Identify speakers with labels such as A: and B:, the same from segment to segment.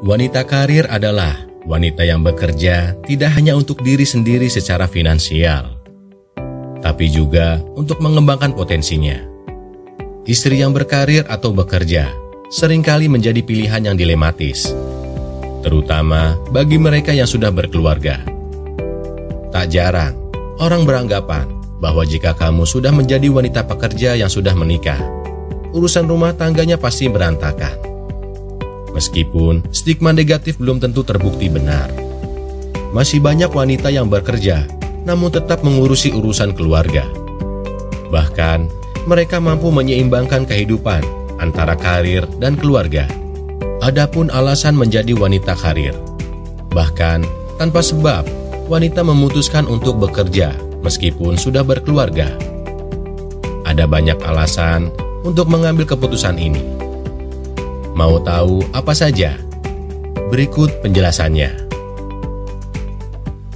A: Wanita karir adalah wanita yang bekerja tidak hanya untuk diri sendiri secara finansial, tapi juga untuk mengembangkan potensinya. Istri yang berkarir atau bekerja seringkali menjadi pilihan yang dilematis, terutama bagi mereka yang sudah berkeluarga. Tak jarang, orang beranggapan bahwa jika kamu sudah menjadi wanita pekerja yang sudah menikah, urusan rumah tangganya pasti berantakan. Meskipun stigma negatif belum tentu terbukti benar. Masih banyak wanita yang bekerja, namun tetap mengurusi urusan keluarga. Bahkan, mereka mampu menyeimbangkan kehidupan antara karir dan keluarga. Adapun alasan menjadi wanita karir, bahkan tanpa sebab, wanita memutuskan untuk bekerja meskipun sudah berkeluarga. Ada banyak alasan untuk mengambil keputusan ini. Mau tahu apa saja? Berikut penjelasannya.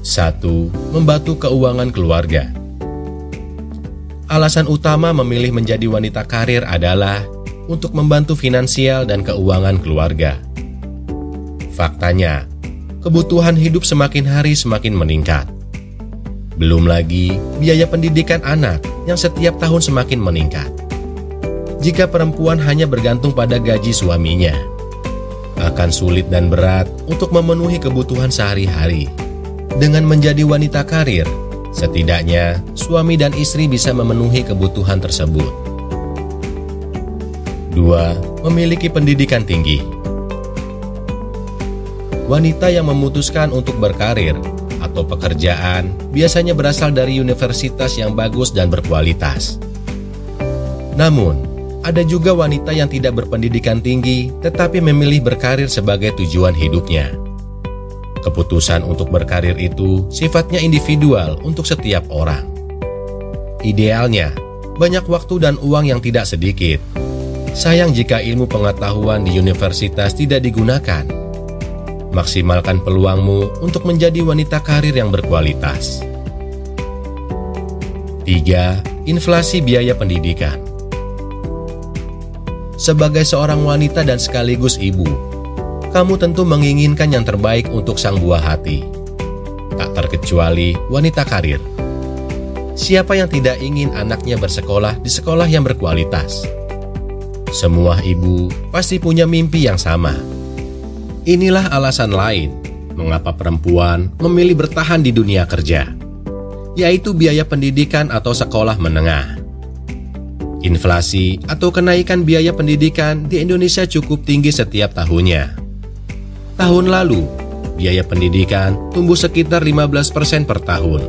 A: 1. Membantu keuangan keluarga. Alasan utama memilih menjadi wanita karir adalah untuk membantu finansial dan keuangan keluarga. Faktanya, kebutuhan hidup semakin hari semakin meningkat. Belum lagi biaya pendidikan anak yang setiap tahun semakin meningkat. Jika perempuan hanya bergantung pada gaji suaminya, akan sulit dan berat untuk memenuhi kebutuhan sehari-hari. Dengan menjadi wanita karir, setidaknya suami dan istri bisa memenuhi kebutuhan tersebut. 2. Memiliki pendidikan tinggi. Wanita yang memutuskan untuk berkarir atau pekerjaan biasanya berasal dari universitas yang bagus dan berkualitas. Namun, ada juga wanita yang tidak berpendidikan tinggi tetapi memilih berkarir sebagai tujuan hidupnya. Keputusan untuk berkarir itu sifatnya individual untuk setiap orang. Idealnya, banyak waktu dan uang yang tidak sedikit. Sayang jika ilmu pengetahuan di universitas tidak digunakan. Maksimalkan peluangmu untuk menjadi wanita karir yang berkualitas. 3. Inflasi biaya pendidikan. Sebagai seorang wanita dan sekaligus ibu, kamu tentu menginginkan yang terbaik untuk sang buah hati. Tak terkecuali wanita karir. Siapa yang tidak ingin anaknya bersekolah di sekolah yang berkualitas? Semua ibu pasti punya mimpi yang sama. Inilah alasan lain mengapa perempuan memilih bertahan di dunia kerja, yaitu biaya pendidikan atau sekolah menengah. Inflasi atau kenaikan biaya pendidikan di Indonesia cukup tinggi setiap tahunnya. Tahun lalu, biaya pendidikan tumbuh sekitar 15% per tahun.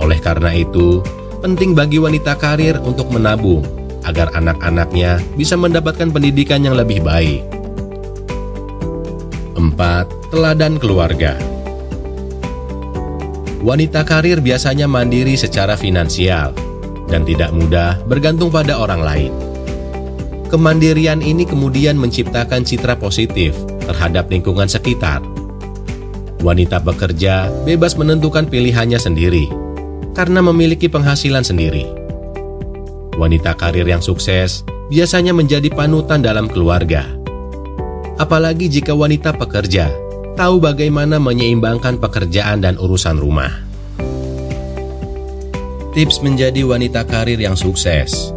A: Oleh karena itu, penting bagi wanita karir untuk menabung agar anak-anaknya bisa mendapatkan pendidikan yang lebih baik. 4. Teladan keluarga. Wanita karir biasanya mandiri secara finansial dan tidak mudah bergantung pada orang lain. Kemandirian ini kemudian menciptakan citra positif terhadap lingkungan sekitar. Wanita bekerja bebas menentukan pilihannya sendiri karena memiliki penghasilan sendiri. Wanita karir yang sukses biasanya menjadi panutan dalam keluarga. Apalagi jika wanita pekerja tahu bagaimana menyeimbangkan pekerjaan dan urusan rumah. Tips menjadi wanita karir yang sukses.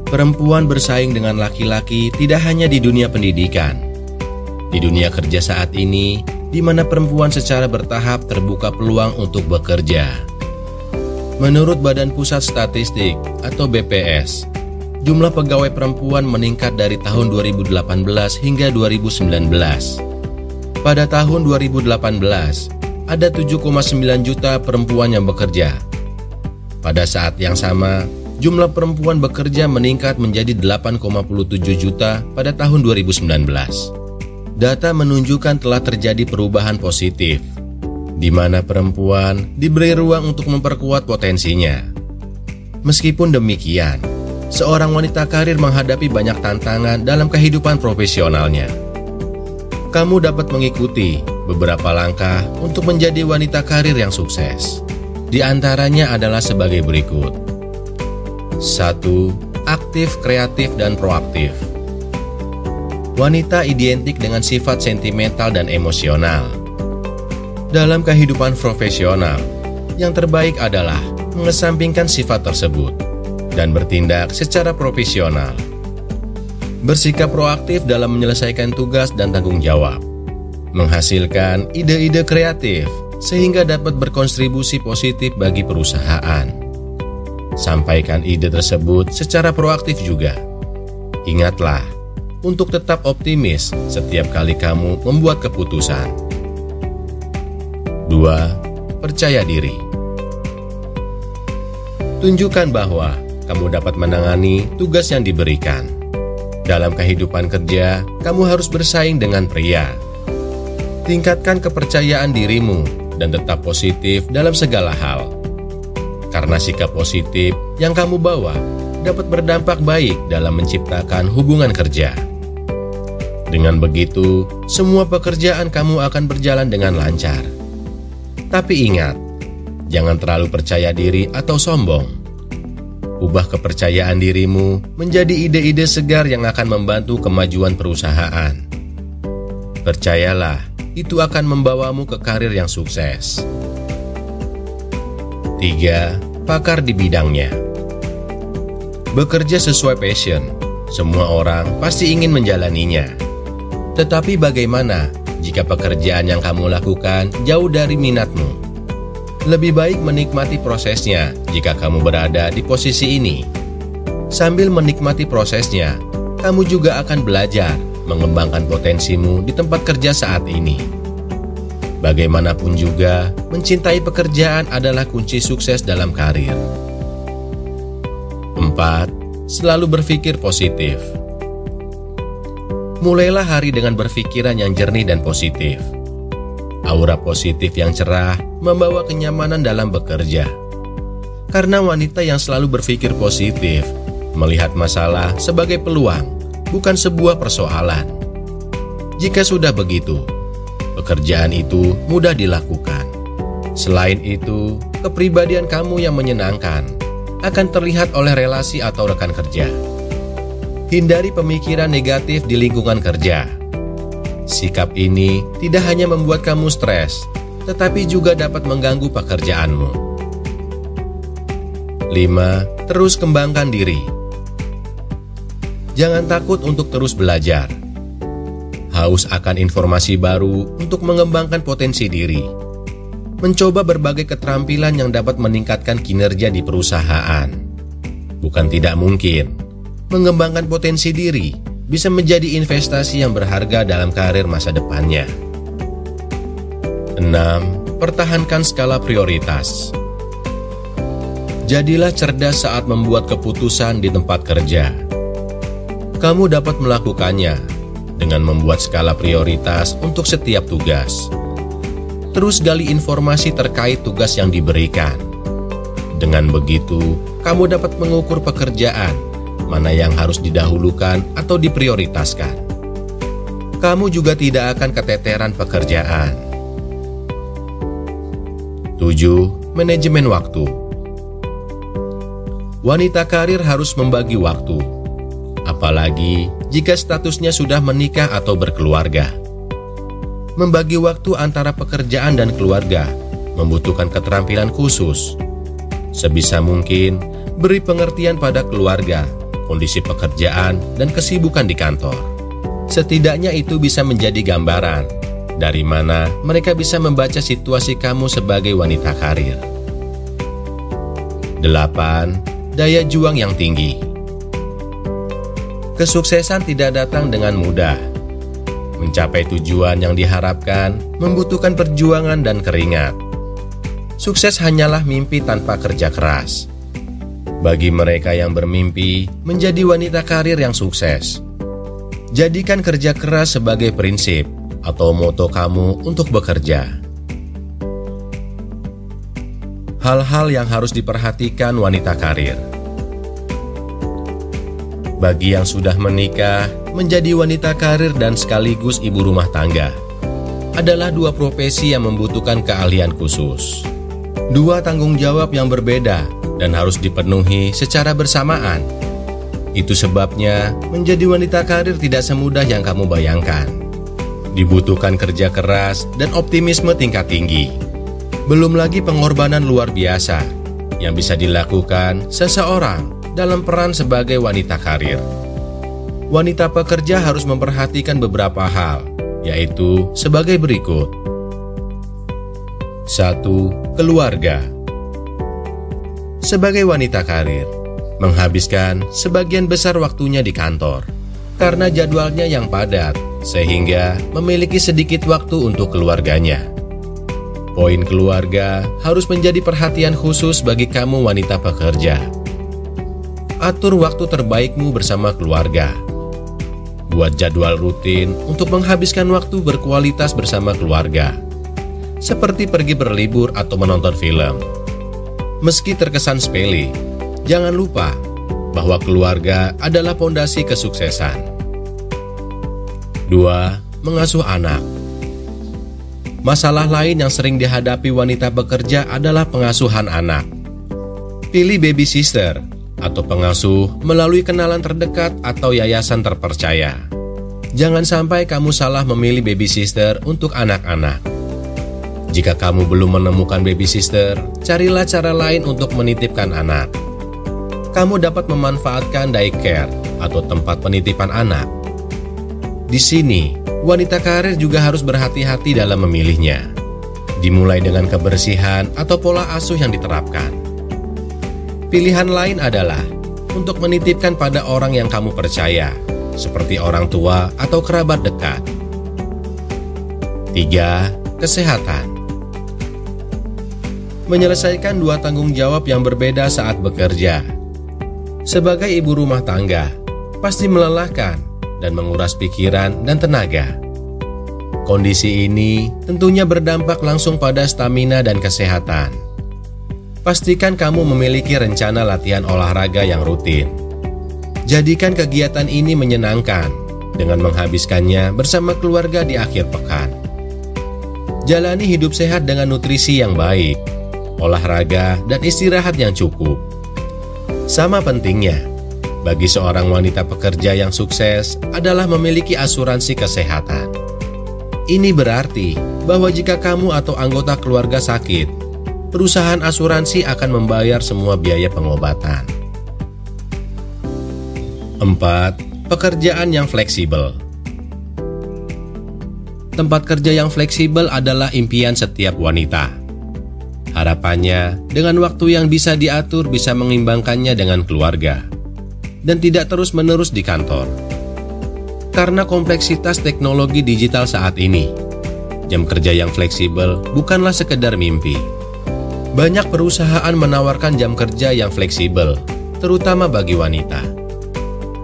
A: Perempuan bersaing dengan laki-laki tidak hanya di dunia pendidikan. Di dunia kerja saat ini, di mana perempuan secara bertahap terbuka peluang untuk bekerja. Menurut Badan Pusat Statistik atau BPS, jumlah pegawai perempuan meningkat dari tahun 2018 hingga 2019. Pada tahun 2018, ada 7,9 juta perempuan yang bekerja. Pada saat yang sama, jumlah perempuan bekerja meningkat menjadi 8,7 juta pada tahun 2019. Data menunjukkan telah terjadi perubahan positif, di mana perempuan diberi ruang untuk memperkuat potensinya. Meskipun demikian, seorang wanita karir menghadapi banyak tantangan dalam kehidupan profesionalnya. Kamu dapat mengikuti beberapa langkah untuk menjadi wanita karir yang sukses. Di antaranya adalah sebagai berikut. 1. Aktif, kreatif, dan proaktif. Wanita identik dengan sifat sentimental dan emosional. Dalam kehidupan profesional, yang terbaik adalah mengesampingkan sifat tersebut dan bertindak secara profesional. Bersikap proaktif dalam menyelesaikan tugas dan tanggung jawab. Menghasilkan ide-ide kreatif sehingga dapat berkontribusi positif bagi perusahaan. Sampaikan ide tersebut secara proaktif juga. Ingatlah, untuk tetap optimis setiap kali kamu membuat keputusan. 2. Percaya diri. Tunjukkan bahwa kamu dapat menangani tugas yang diberikan. Dalam kehidupan kerja, kamu harus bersaing dengan pria. Tingkatkan kepercayaan dirimu dan tetap positif dalam segala hal. Karena sikap positif yang kamu bawa dapat berdampak baik dalam menciptakan hubungan kerja. Dengan begitu, semua pekerjaan kamu akan berjalan dengan lancar. Tapi ingat, jangan terlalu percaya diri atau sombong. Ubah kepercayaan dirimu menjadi ide-ide segar yang akan membantu kemajuan perusahaan. Percayalah, itu akan membawamu ke karir yang sukses. 3. Pakar di bidangnya. Bekerja sesuai passion, semua orang pasti ingin menjalaninya. Tetapi bagaimana jika pekerjaan yang kamu lakukan jauh dari minatmu? Lebih baik menikmati prosesnya jika kamu berada di posisi ini. Sambil menikmati prosesnya, kamu juga akan belajar mengembangkan potensimu di tempat kerja saat ini. Bagaimanapun juga, mencintai pekerjaan adalah kunci sukses dalam karir. 4. Selalu berpikir positif. Mulailah hari dengan berpikiran yang jernih dan positif. Aura positif yang cerah membawa kenyamanan dalam bekerja. Karena wanita yang selalu berpikir positif melihat masalah sebagai peluang, bukan sebuah persoalan. Jika sudah begitu, pekerjaan itu mudah dilakukan. Selain itu, kepribadian kamu yang menyenangkan akan terlihat oleh relasi atau rekan kerja. Hindari pemikiran negatif di lingkungan kerja. Sikap ini tidak hanya membuat kamu stres, tetapi juga dapat mengganggu pekerjaanmu. 5. Terus kembangkan diri. Jangan takut untuk terus belajar. Haus akan informasi baru untuk mengembangkan potensi diri. Mencoba berbagai keterampilan yang dapat meningkatkan kinerja di perusahaan. Bukan tidak mungkin, mengembangkan potensi diri bisa menjadi investasi yang berharga dalam karir masa depannya. 6. Pertahankan skala prioritas. Jadilah cerdas saat membuat keputusan di tempat kerja. Kamu dapat melakukannya dengan membuat skala prioritas untuk setiap tugas. Terus gali informasi terkait tugas yang diberikan. Dengan begitu, kamu dapat mengukur pekerjaan mana yang harus didahulukan atau diprioritaskan. Kamu juga tidak akan keteteran pekerjaan. 7. Manajemen waktu. Wanita karir harus membagi waktu, apalagi jika statusnya sudah menikah atau berkeluarga. Membagi waktu antara pekerjaan dan keluarga membutuhkan keterampilan khusus. Sebisa mungkin, beri pengertian pada keluarga, kondisi pekerjaan, dan kesibukan di kantor. Setidaknya itu bisa menjadi gambaran dari mana mereka bisa membaca situasi kamu sebagai wanita karir. 8. Daya juang yang tinggi. Kesuksesan tidak datang dengan mudah. Mencapai tujuan yang diharapkan membutuhkan perjuangan dan keringat. Sukses hanyalah mimpi tanpa kerja keras. Bagi mereka yang bermimpi menjadi wanita karir yang sukses, jadikan kerja keras sebagai prinsip atau moto kamu untuk bekerja. Hal-hal yang harus diperhatikan wanita karir. Bagi yang sudah menikah, menjadi wanita karir dan sekaligus ibu rumah tangga adalah dua profesi yang membutuhkan keahlian khusus. Dua tanggung jawab yang berbeda dan harus dipenuhi secara bersamaan. Itu sebabnya menjadi wanita karir tidak semudah yang kamu bayangkan. Dibutuhkan kerja keras dan optimisme tingkat tinggi. Belum lagi pengorbanan luar biasa yang bisa dilakukan seseorang dalam peran sebagai wanita karir. Wanita pekerja harus memperhatikan beberapa hal, yaitu sebagai berikut. 1. Keluarga. Sebagai wanita karir, menghabiskan sebagian besar waktunya di kantor karena jadwalnya yang padat, sehingga memiliki sedikit waktu untuk keluarganya. Poin keluarga harus menjadi perhatian khusus bagi kamu wanita pekerja. Atur waktu terbaikmu bersama keluarga. Buat jadwal rutin untuk menghabiskan waktu berkualitas bersama keluarga, seperti pergi berlibur atau menonton film. Meski terkesan sepele, jangan lupa bahwa keluarga adalah fondasi kesuksesan. 2. Mengasuh anak. Masalah lain yang sering dihadapi wanita bekerja adalah pengasuhan anak. Pilih baby sister atau pengasuh melalui kenalan terdekat atau yayasan terpercaya. Jangan sampai kamu salah memilih baby sister untuk anak-anak. Jika kamu belum menemukan baby sister, carilah cara lain untuk menitipkan anak. Kamu dapat memanfaatkan daycare atau tempat penitipan anak. Di sini, wanita karir juga harus berhati-hati dalam memilihnya. Dimulai dengan kebersihan atau pola asuh yang diterapkan. Pilihan lain adalah untuk menitipkan pada orang yang kamu percaya, seperti orang tua atau kerabat dekat. 3. Kesehatan. Menyelesaikan dua tanggung jawab yang berbeda saat bekerja. Sebagai ibu rumah tangga, pasti melelahkan dan menguras pikiran dan tenaga. Kondisi ini tentunya berdampak langsung pada stamina dan kesehatan. Pastikan kamu memiliki rencana latihan olahraga yang rutin. Jadikan kegiatan ini menyenangkan dengan menghabiskannya bersama keluarga di akhir pekan. Jalani hidup sehat dengan nutrisi yang baik, olahraga, dan istirahat yang cukup. Sama pentingnya, bagi seorang wanita pekerja yang sukses adalah memiliki asuransi kesehatan. Ini berarti bahwa jika kamu atau anggota keluarga sakit, perusahaan asuransi akan membayar semua biaya pengobatan. 4. Pekerjaan yang fleksibel. Tempat kerja yang fleksibel adalah impian setiap wanita. Harapannya, dengan waktu yang bisa diatur bisa mengimbangkannya dengan keluarga, dan tidak terus-menerus di kantor. Karena kompleksitas teknologi digital saat ini, jam kerja yang fleksibel bukanlah sekedar mimpi. Banyak perusahaan menawarkan jam kerja yang fleksibel, terutama bagi wanita.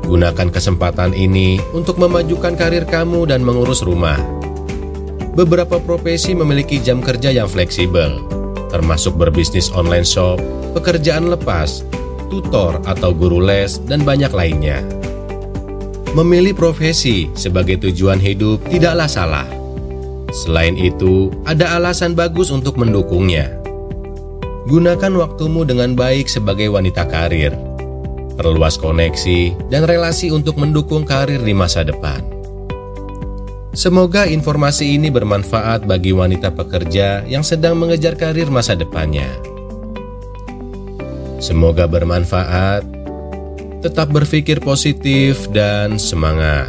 A: Gunakan kesempatan ini untuk memajukan karir kamu dan mengurus rumah. Beberapa profesi memiliki jam kerja yang fleksibel, termasuk berbisnis online shop, pekerjaan lepas, tutor atau guru les, dan banyak lainnya. Memilih profesi sebagai tujuan hidup tidaklah salah. Selain itu, ada alasan bagus untuk mendukungnya. Gunakan waktumu dengan baik sebagai wanita karir. Perluas koneksi dan relasi untuk mendukung karir di masa depan. Semoga informasi ini bermanfaat bagi wanita pekerja yang sedang mengejar karir masa depannya. Semoga bermanfaat. Tetap berpikir positif dan semangat.